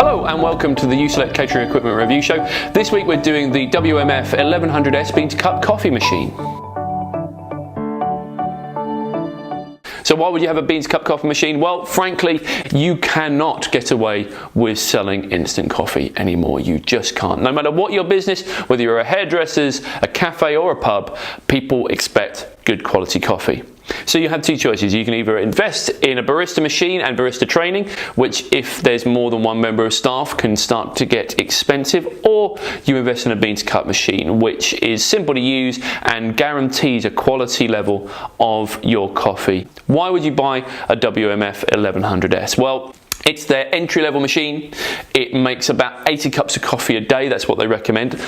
Hello and welcome to the U-Select Catering Equipment Review Show. This week we're doing the WMF 1100S bean to cup coffee machine. So why would you have a bean to cup coffee machine? Well, frankly, you cannot get away with selling instant coffee anymore. You just can't. No matter what your business, whether you're a hairdresser's, a cafe or a pub, people expect good quality coffee. So you have two choices. You can either invest in a barista machine and barista training, which if there's more than one member of staff can start to get expensive, or you invest in a bean to cup machine, which is simple to use and guarantees a quality level of your coffee. Why would you buy a WMF 1100S? Well, it's their entry-level machine. It makes about 80 cups of coffee a day. That's what they recommend.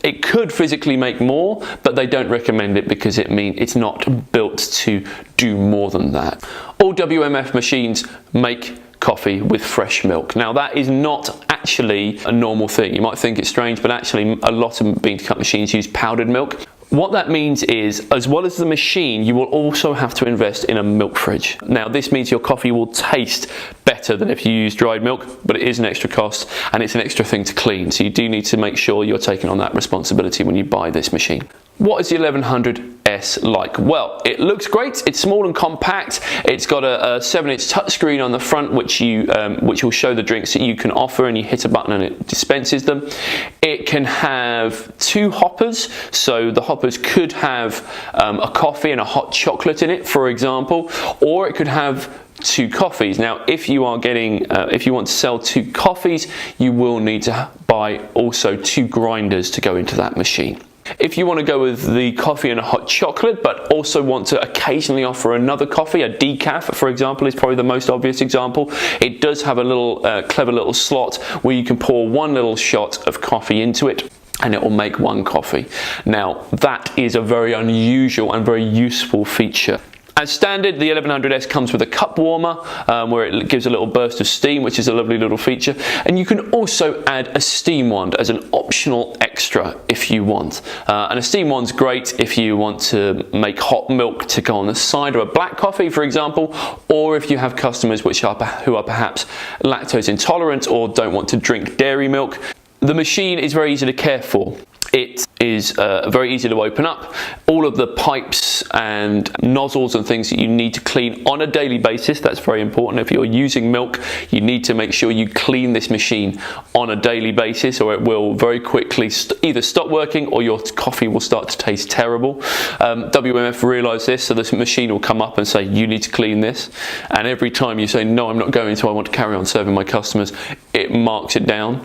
It could physically make more, but they don't recommend it because it's not built to do more than that. All WMF machines make coffee with fresh milk. Now that is not actually a normal thing. You might think it's strange, but actually a lot of bean to cup machines use powdered milk. What that means is, as well as the machine, you will also have to invest in a milk fridge. Now this means your coffee will taste better than if you use dried milk, but it is an extra cost and it's an extra thing to clean. So you do need to make sure you're taking on that responsibility when you buy this machine. What is the 1100S like? Well, it looks great. It's small and compact. It's got a 7-inch touchscreen on the front, which will show the drinks that you can offer, and you hit a button and it dispenses them. It can have 2 hoppers, so the hoppers could have a coffee and a hot chocolate in it, for example, or it could have 2 coffees. Now, if you want to sell 2 coffees, you will need to buy also 2 grinders to go into that machine. If you want to go with the coffee and a hot chocolate, but also want to occasionally offer another coffee, a decaf, for example, is probably the most obvious example. It does have a little clever little slot where you can pour 1 little shot of coffee into it, and it will make 1 coffee. Now, that is a very unusual and very useful feature. As standard, the 1100S comes with a cup warmer where it gives a little burst of steam, which is a lovely little feature. And you can also add a steam wand as an optional extra if you want. And a steam wand's great if you want to make hot milk to go on the side of a black coffee, for example, or if you have customers who are perhaps lactose intolerant or don't want to drink dairy milk. The machine is very easy to care for. It is very easy to open up. All of the pipes and nozzles and things that you need to clean on a daily basis, that's very important. If you're using milk, you need to make sure you clean this machine on a daily basis, or it will very quickly either stop working or your coffee will start to taste terrible. WMF realised this, so this machine will come up and say, you need to clean this. And every time you say, no, I'm not going to, I want to carry on serving my customers, it marks it down.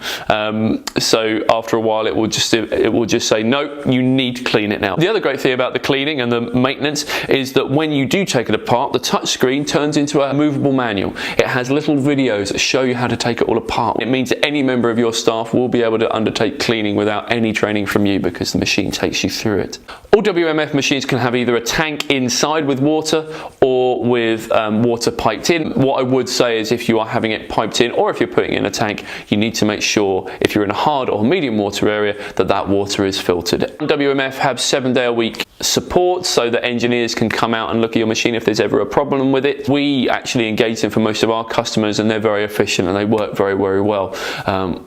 So after a while, it will just say, no, you need to clean it now. The other great thing about the cleaning and the maintenance is that when you do take it apart, the touchscreen turns into a movable manual. It has little videos that show you how to take it all apart. It means that any member of your staff will be able to undertake cleaning without any training from you because the machine takes you through it. All WMF machines can have either a tank inside with water or with water piped in. What I would say is if you are having it piped in or if you're putting it in a tank, you need to make sure if you're in a hard or medium water area that water is filtered. WMF have 7-day-a-week support so that engineers can come out and look at your machine if there's ever a problem with it. We actually engage them for most of our customers and they're very efficient and they work very, very well,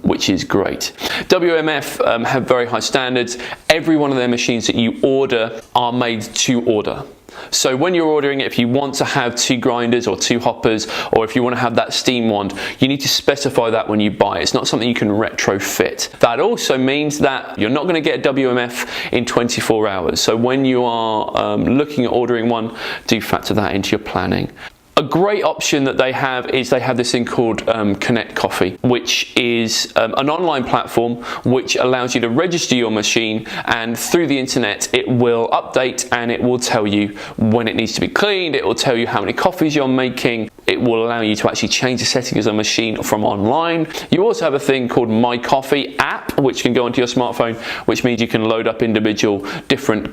which is great. WMF have very high standards. Every one of their machines that you order are made to order. So when you're ordering it, if you want to have 2 grinders or 2 hoppers, or if you want to have that steam wand, you need to specify that when you buy it. It's not something you can retrofit. That also means that you're not going to get a WMF in 24 hours. So when you are looking at ordering one, do factor that into your planning. A great option that they have is they have this thing called Connect Coffee, which is an online platform which allows you to register your machine, and through the internet it will update and it will tell you when it needs to be cleaned. It will tell you how many coffees you're making. It will allow you to actually change the settings of the machine from online. You also have a thing called My Coffee app, which can go onto your smartphone, which means you can load up individual different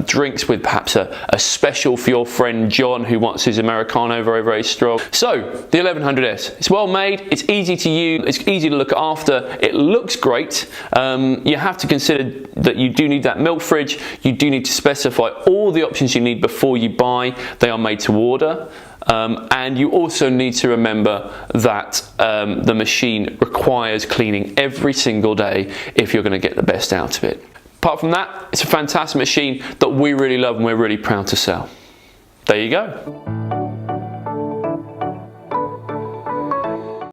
drinks with perhaps a special for your friend John who wants his Americano very, very strong. So the 1100S, it's well made, it's easy to use, it's easy to look after, it looks great. You have to consider that you do need that milk fridge. You do need to specify all the options you need before you buy. They are made to order. And you also need to remember that the machine requires cleaning every single day if you're going to get the best out of it. Apart from that, it's a fantastic machine that we really love and we're really proud to sell. There you go.